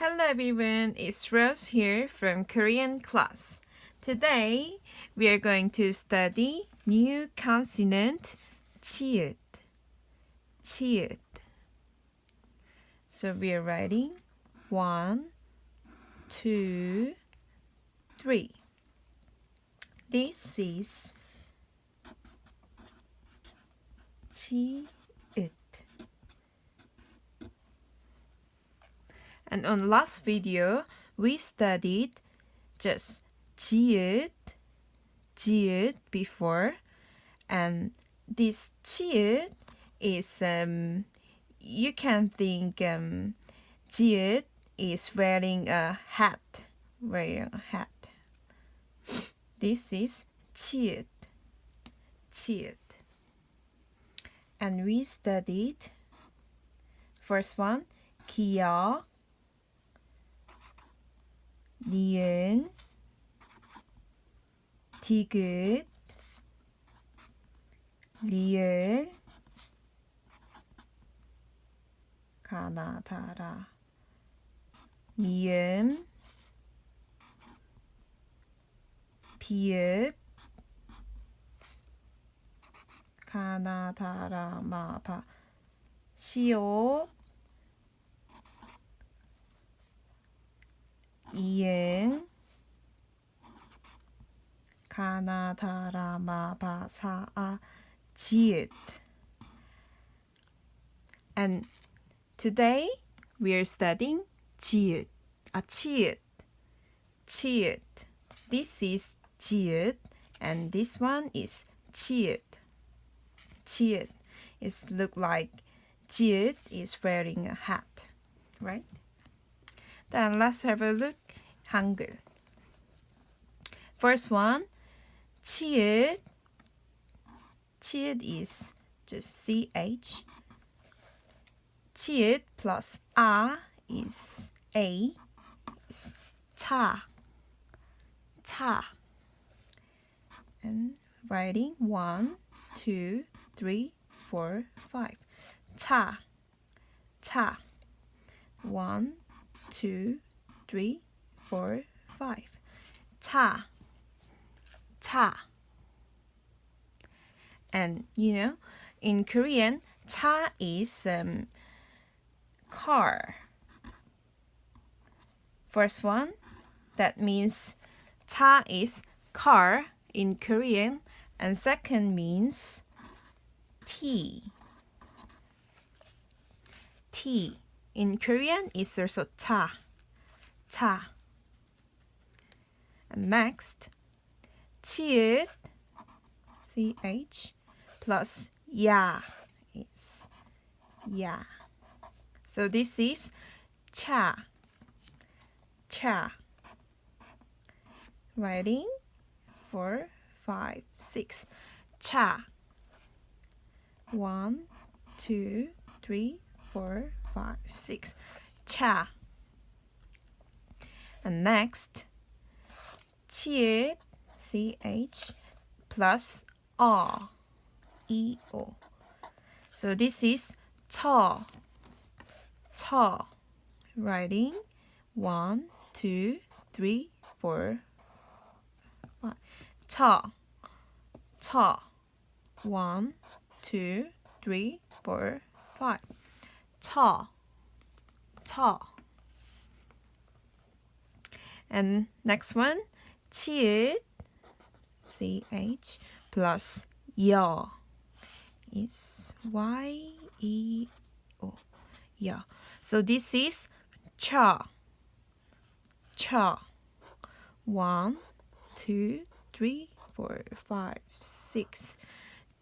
Hello everyone, it's Rose here from Korean class. Today we are going to study new consonant 치읓. 치읓. So we are writing 1, 2, 3. This is 치읓. And on last video, we studied just 지읒 before, and this 치읓 is you can think 지읒 is wearing a hat. This is 치읓. And we studied first one 기역, 니은, 디귿, 리을, 가나다라, 미음, 비읍, 가나다라, 마바, 시옷, 이응, 가나다라, 마바, 사아, 지읒. And today we are studying 치읓. 치읓. This is 지읒 and this one is 치읓. 치읓. It looks like 지읒 is wearing a hat, right? Then let's have a look. 한글. First one, 치읓. 치읓 is just CH. 치읓 plus A is A. Is 차. And writing 1, 2, 3, 4, 5. 차. 1, 2, 3, 4, 5. 차. And you know, in Korean, 차 is car. First one, that means 차 is car in Korean, and second means tea. Tea in Korean is also 차. And next, 치읓, CH, plus 야 is 야. So this is 차. Writing 4, 5, 6. 차. 1, 2, 3, 4, 5, 6. 차. And next, 치읓, CH, plus EO. So this is 쳐. Writing 1, 2, 3, 4, 5. 쳐. 1, 2, 3, 4, 5. 쳐. And next one, 치읓, CH, plus 여 is YEO. 여. So this is 쳐. 1, 2, 3, 4, 5, 6.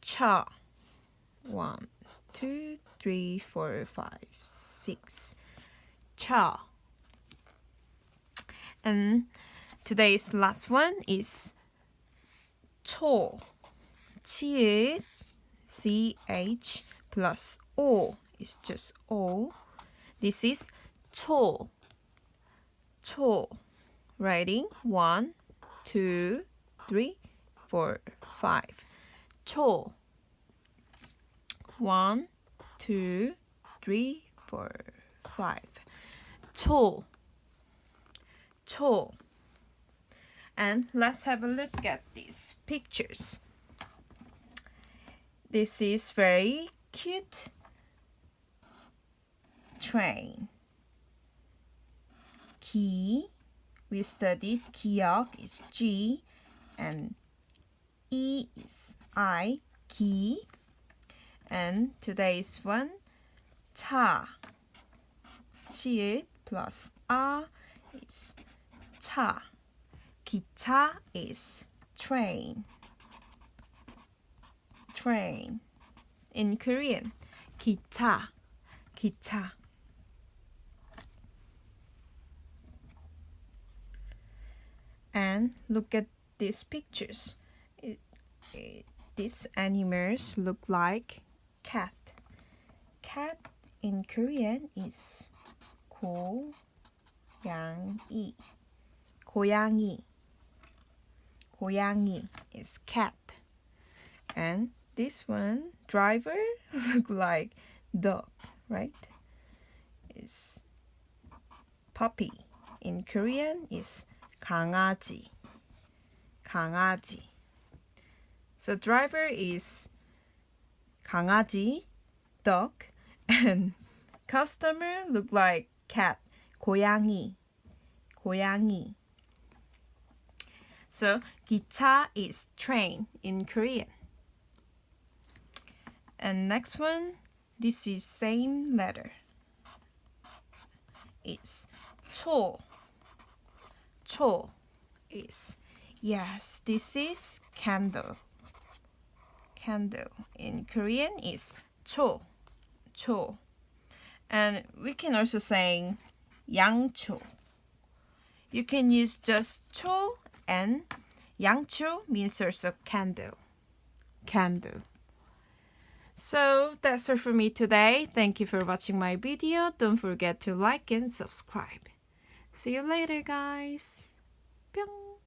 쳐. 1, 2, 3, 4, 5, 6. 쳐. And today's last one is 초. 치읓, CH, plus O is just O. This is 초. Writing 1, 2, 3, 4, 5. 초. 1, 2, 3, 4, 5. 초. 초. And let's have a look at these pictures. This is very cute train. 기, we studied 기역 is G and E is I, 기. And today's one, 차. 치읓 plus 아 is 차. 기차 is train. Train. In Korean, 기차. 기차. And look at these pictures. These animals look like cat. Cat in Korean is 고양이. 고양이. 고양이 is cat. And this one, driver, look like dog, right? Is puppy. In Korean is 강아지. 강아지. So driver is 강아지, dog, and customer look like cat, 고양이. 고양이. So 기차 is train in Korean. And next one, this is same letter. It's 초. 초 is, yes, this is candle. Candle in Korean is 초. 초. And we can also say 양초. You can use just 초, and 양초 means also candle. Candle. So that's all for me today. Thank you for watching my video. Don't forget to like and subscribe. See you later, guys. 뿅.